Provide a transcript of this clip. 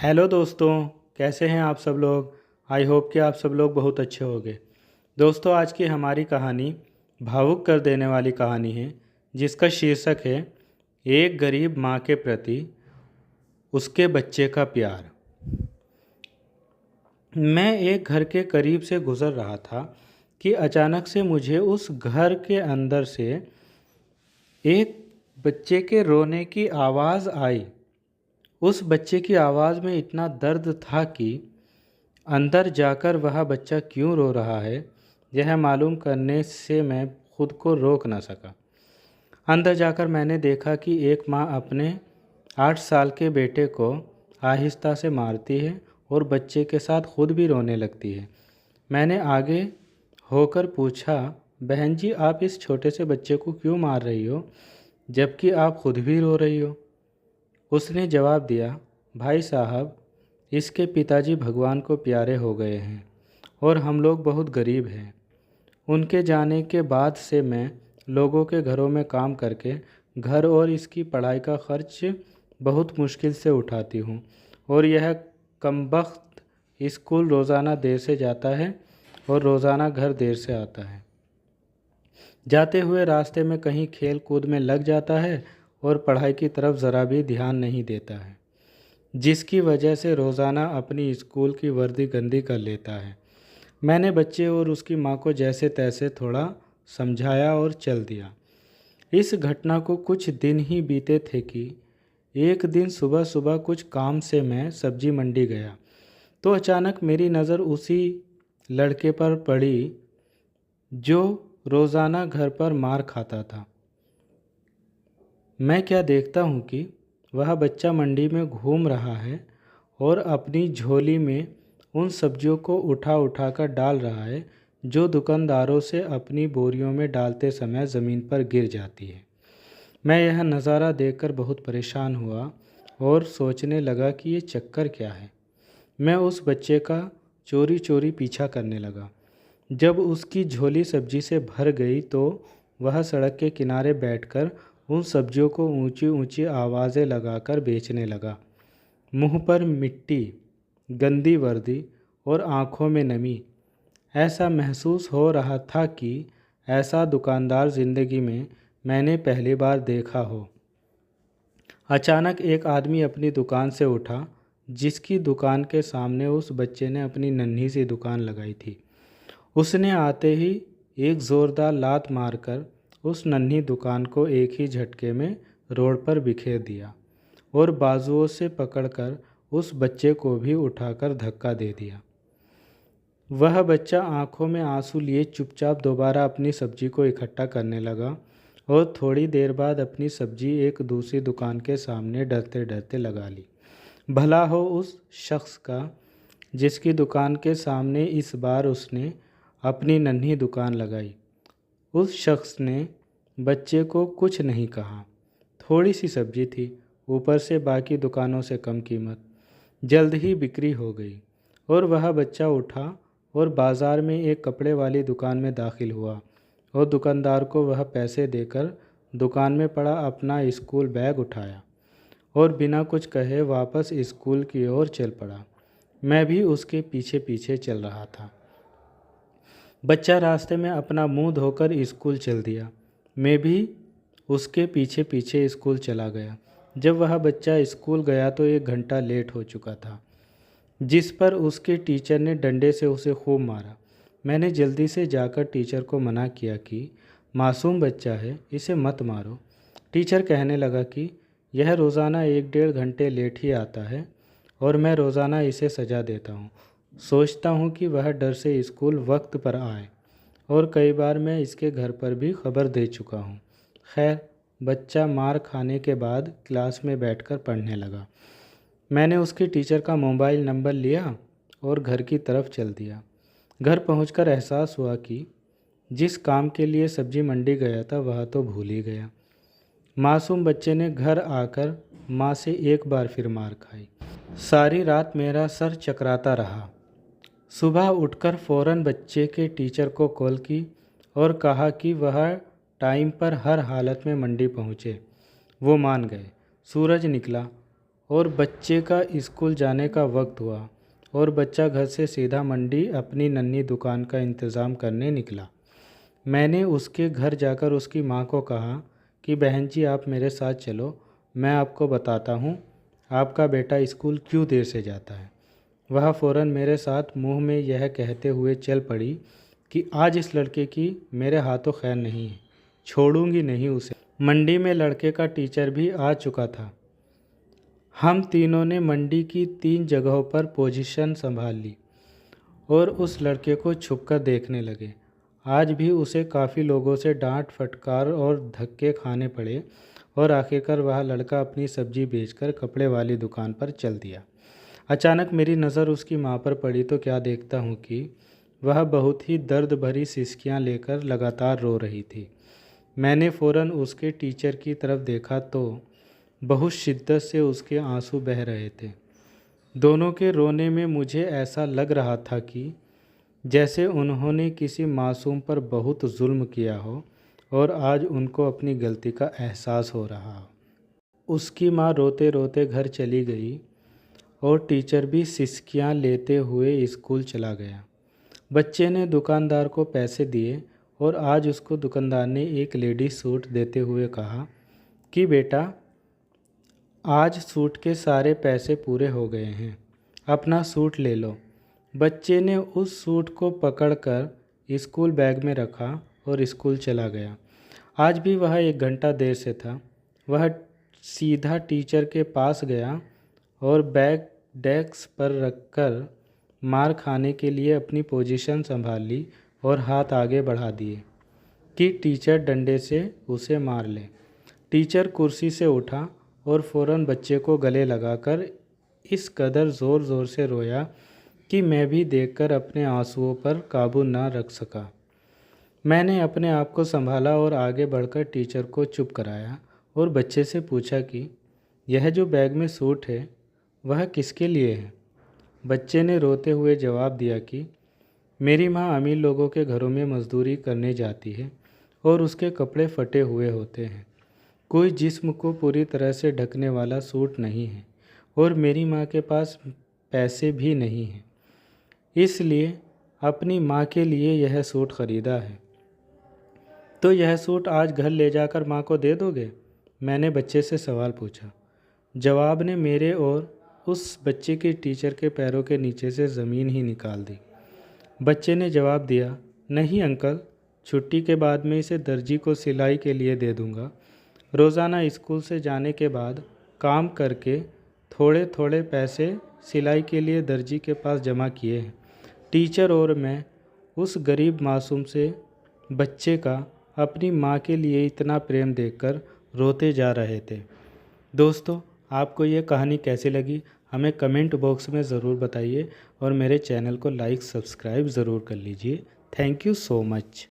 Hello दोस्तों, कैसे हैं आप सब लोग। आई होप कि आप सब लोग बहुत अच्छे होंगे। दोस्तों, आज की हमारी कहानी भावुक कर देने वाली कहानी है, जिसका शीर्षक है एक गरीब माँ के प्रति उसके बच्चे का प्यार। मैं एक घर के करीब से गुज़र रहा था कि अचानक से मुझे उस घर के अंदर से एक बच्चे के रोने की आवाज़ आई। उस बच्चे की आवाज़ में इतना दर्द था कि अंदर जाकर वह बच्चा क्यों रो रहा है, यह मालूम करने से मैं खुद को रोक न सका। अंदर जाकर मैंने देखा कि एक माँ अपने 8 साल के बेटे को आहिस्ता से मारती है और बच्चे के साथ खुद भी रोने लगती है। मैंने आगे होकर पूछा, बहन जी, आप इस छोटे से बच्चे को क्यों मार रही हो, जबकि आप खुद भी रो रही हो। उसने जवाब दिया, भाई साहब, इसके पिताजी भगवान को प्यारे हो गए हैं और हम लोग बहुत गरीब हैं। उनके जाने के बाद से मैं लोगों के घरों में काम करके घर और इसकी पढ़ाई का खर्च बहुत मुश्किल से उठाती हूँ, और यह कमबख्त स्कूल रोज़ाना देर से जाता है और रोज़ाना घर देर से आता है। जाते हुए रास्ते में कहीं खेल कूद में लग जाता है और पढ़ाई की तरफ ज़रा भी ध्यान नहीं देता है, जिसकी वजह से रोज़ाना अपनी स्कूल की वर्दी गंदी कर लेता है। मैंने बच्चे और उसकी माँ को जैसे तैसे थोड़ा समझाया और चल दिया। इस घटना को कुछ दिन ही बीते थे कि एक दिन सुबह सुबह कुछ काम से मैं सब्जी मंडी गया तो अचानक मेरी नज़र उसी लड़के पर पड़ी जो रोज़ाना घर पर मार खाता था। मैं क्या देखता हूँ कि वह बच्चा मंडी में घूम रहा है और अपनी झोली में उन सब्जियों को उठा उठा कर डाल रहा है जो दुकानदारों से अपनी बोरियों में डालते समय ज़मीन पर गिर जाती है। मैं यह नज़ारा देखकर बहुत परेशान हुआ और सोचने लगा कि ये चक्कर क्या है। मैं उस बच्चे का चोरी चोरी पीछा करने लगा। जब उसकी झोली सब्जी से भर गई तो वह सड़क के किनारे बैठकर उन सब्जियों को ऊंची ऊंची आवाज़ें लगाकर बेचने लगा। मुंह पर मिट्टी, गंदी वर्दी और आंखों में नमी। ऐसा महसूस हो रहा था कि ऐसा दुकानदार ज़िंदगी में मैंने पहली बार देखा हो। अचानक एक आदमी अपनी दुकान से उठा, जिसकी दुकान के सामने उस बच्चे ने अपनी नन्ही सी दुकान लगाई थी। उसने आते ही एक ज़ोरदार लात मारकर उस नन्ही दुकान को एक ही झटके में रोड पर बिखेर दिया और बाजुओं से पकड़कर उस बच्चे को भी उठाकर धक्का दे दिया। वह बच्चा आंखों में आंसू लिए चुपचाप दोबारा अपनी सब्जी को इकट्ठा करने लगा और थोड़ी देर बाद अपनी सब्जी एक दूसरी दुकान के सामने डरते डरते लगा ली। भला हो उस शख्स का जिसकी दुकान के सामने इस बार उसने अपनी नन्ही दुकान लगाई। उस शख्स ने बच्चे को कुछ नहीं कहा। थोड़ी सी सब्जी थी, ऊपर से बाकी दुकानों से कम कीमत। जल्द ही बिक्री हो गई और वह बच्चा उठा और बाज़ार में एक कपड़े वाली दुकान में दाखिल हुआ और दुकानदार को वह पैसे देकर दुकान में पड़ा अपना स्कूल बैग उठाया और बिना कुछ कहे वापस स्कूल की ओर चल पड़ा। मैं भी उसके पीछे पीछे चल रहा था। बच्चा रास्ते में अपना मुंह धोकर स्कूल चल दिया। मैं भी उसके पीछे पीछे स्कूल चला गया। जब वह बच्चा स्कूल गया तो 1 घंटा लेट हो चुका था, जिस पर उसके टीचर ने डंडे से उसे खूब मारा। मैंने जल्दी से जाकर टीचर को मना किया कि मासूम बच्चा है, इसे मत मारो। टीचर कहने लगा कि यह रोज़ाना 1-1.5 घंटे लेट ही आता है और मैं रोज़ाना इसे सज़ा देता हूँ। सोचता हूँ कि वह डर से स्कूल वक्त पर आए, और कई बार मैं इसके घर पर भी खबर दे चुका हूँ। खैर, बच्चा मार खाने के बाद क्लास में बैठकर पढ़ने लगा। मैंने उसके टीचर का मोबाइल नंबर लिया और घर की तरफ चल दिया। घर पहुंचकर एहसास हुआ कि जिस काम के लिए सब्जी मंडी गया था वह तो भूल ही गया। मासूम बच्चे ने घर आकर माँ से एक बार फिर मार खाई। सारी रात मेरा सर चकराता रहा। सुबह उठकर फ़ौरन बच्चे के टीचर को कॉल की और कहा कि वह टाइम पर हर हालत में मंडी पहुँचे। वो मान गए। सूरज निकला और बच्चे का स्कूल जाने का वक्त हुआ और बच्चा घर से सीधा मंडी अपनी नन्ही दुकान का इंतज़ाम करने निकला। मैंने उसके घर जाकर उसकी माँ को कहा कि बहन जी आप मेरे साथ चलो, मैं आपको बताता हूँ आपका बेटा स्कूल क्यों देर से जाता है। वह फ़ौरन मेरे साथ मुंह में यह कहते हुए चल पड़ी कि आज इस लड़के की मेरे हाथों खैर नहीं है, छोड़ूंगी नहीं उसे। मंडी में लड़के का टीचर भी आ चुका था। हम तीनों ने मंडी की 3 जगहों पर पोजीशन संभाल ली और उस लड़के को छुपकर देखने लगे। आज भी उसे काफ़ी लोगों से डांट फटकार और धक्के खाने पड़े और आखिरकार वह लड़का अपनी सब्जी बेचकर कपड़े वाली दुकान पर चल दिया। अचानक मेरी नज़र उसकी माँ पर पड़ी तो क्या देखता हूँ कि वह बहुत ही दर्द भरी सिसकियाँ लेकर लगातार रो रही थी। मैंने फ़ौरन उसके टीचर की तरफ देखा तो बहुत शिद्दत से उसके आंसू बह रहे थे। दोनों के रोने में मुझे ऐसा लग रहा था कि जैसे उन्होंने किसी मासूम पर बहुत जुल्म किया हो और आज उनको अपनी गलती का एहसास हो रहा हो। उसकी माँ रोते रोते घर चली गई और टीचर भी सिसकियाँ लेते हुए स्कूल चला गया। बच्चे ने दुकानदार को पैसे दिए और आज उसको दुकानदार ने एक लेडी सूट देते हुए कहा कि बेटा आज सूट के सारे पैसे पूरे हो गए हैं, अपना सूट ले लो। बच्चे ने उस सूट को पकड़कर स्कूल बैग में रखा और स्कूल चला गया। आज भी वह 1 घंटा देर से था। वह सीधा टीचर के पास गया और बैग डेस्क पर रखकर मार खाने के लिए अपनी पोजीशन संभाल ली और हाथ आगे बढ़ा दिए कि टीचर डंडे से उसे मार ले। टीचर कुर्सी से उठा और फ़ौरन बच्चे को गले लगाकर इस कदर ज़ोर ज़ोर से रोया कि मैं भी देखकर अपने आंसुओं पर काबू न रख सका। मैंने अपने आप को संभाला और आगे बढ़कर टीचर को चुप कराया और बच्चे से पूछा कि यह जो बैग में सूट है वह किसके लिए है। बच्चे ने रोते हुए जवाब दिया कि मेरी माँ अमीर लोगों के घरों में मजदूरी करने जाती है और उसके कपड़े फटे हुए होते हैं। कोई जिस्म को पूरी तरह से ढकने वाला सूट नहीं है और मेरी माँ के पास पैसे भी नहीं हैं, इसलिए अपनी माँ के लिए यह सूट ख़रीदा है। तो यह सूट आज घर ले जाकर माँ को दे दोगे? मैंने बच्चे से सवाल पूछा। जवाब ने मेरे और उस बच्चे के टीचर के पैरों के नीचे से ज़मीन ही निकाल दी। बच्चे ने जवाब दिया, नहीं अंकल, छुट्टी के बाद मैं इसे दर्जी को सिलाई के लिए दे दूँगा। रोज़ाना स्कूल से जाने के बाद काम करके थोड़े थोड़े पैसे सिलाई के लिए दर्जी के पास जमा किए हैं। टीचर और मैं उस गरीब मासूम से बच्चे का अपनी माँ के लिए इतना प्रेम देखकर रोते जा रहे थे। दोस्तों, आपको ये कहानी कैसी लगी हमें कमेंट बॉक्स में ज़रूर बताइए और मेरे चैनल को लाइक सब्सक्राइब ज़रूर कर लीजिए। Thank you so much.